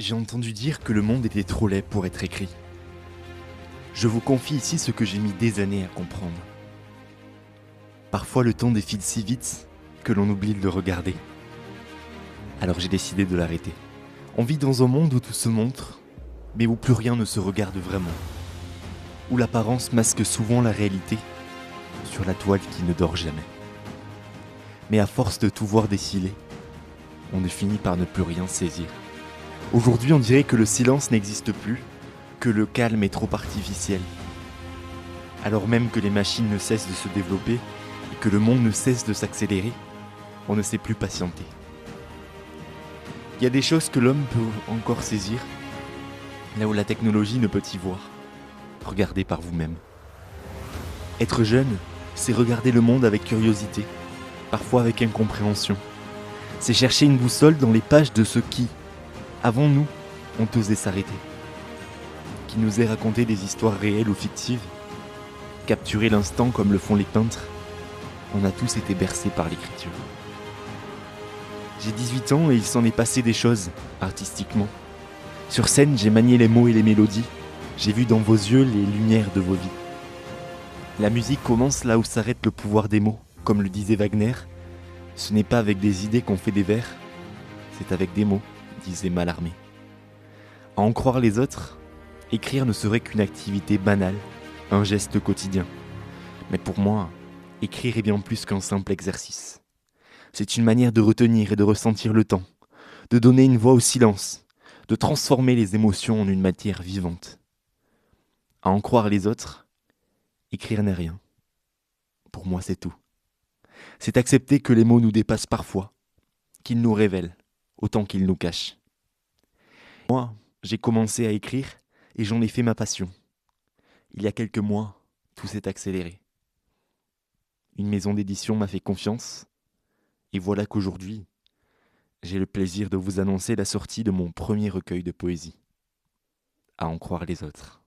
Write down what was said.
J'ai entendu dire que le monde était trop laid pour être écrit. Je vous confie ici ce que j'ai mis des années à comprendre. Parfois le temps défile si vite que l'on oublie de le regarder. Alors j'ai décidé de l'arrêter. On vit dans un monde où tout se montre, mais où plus rien ne se regarde vraiment. Où l'apparence masque souvent la réalité sur la toile qui ne dort jamais. Mais à force de tout voir défiler, on ne finit par ne plus rien saisir. Aujourd'hui, on dirait que le silence n'existe plus, que le calme est trop artificiel. Alors même que les machines ne cessent de se développer et que le monde ne cesse de s'accélérer, on ne sait plus patienter. Il y a des choses que l'homme peut encore saisir, là où la technologie ne peut y voir. Regardez par vous-même. Être jeune, c'est regarder le monde avec curiosité, parfois avec incompréhension. C'est chercher une boussole dans les pages de ceux qui, avant nous, ont osé s'arrêter. Qui nous aient raconté des histoires réelles ou fictives, capturer l'instant comme le font les peintres. On a tous été bercés par l'écriture. J'ai 18 ans et il s'en est passé des choses, artistiquement. Sur scène, j'ai manié les mots et les mélodies. J'ai vu dans vos yeux les lumières de vos vies. La musique commence là où s'arrête le pouvoir des mots. Comme le disait Wagner, ce n'est pas avec des idées qu'on fait des vers, c'est avec des mots, disait Mallarmé. À en croire les autres, écrire ne serait qu'une activité banale, un geste quotidien. Mais pour moi, écrire est bien plus qu'un simple exercice. C'est une manière de retenir et de ressentir le temps, de donner une voix au silence, de transformer les émotions en une matière vivante. À en croire les autres, écrire n'est rien. Pour moi, c'est tout. C'est accepter que les mots nous dépassent parfois, qu'ils nous révèlent, autant qu'ils nous cachent. Moi, j'ai commencé à écrire et j'en ai fait ma passion. Il y a quelques mois, tout s'est accéléré. Une maison d'édition m'a fait confiance, et voilà qu'aujourd'hui, j'ai le plaisir de vous annoncer la sortie de mon premier recueil de poésie. À en croire les autres.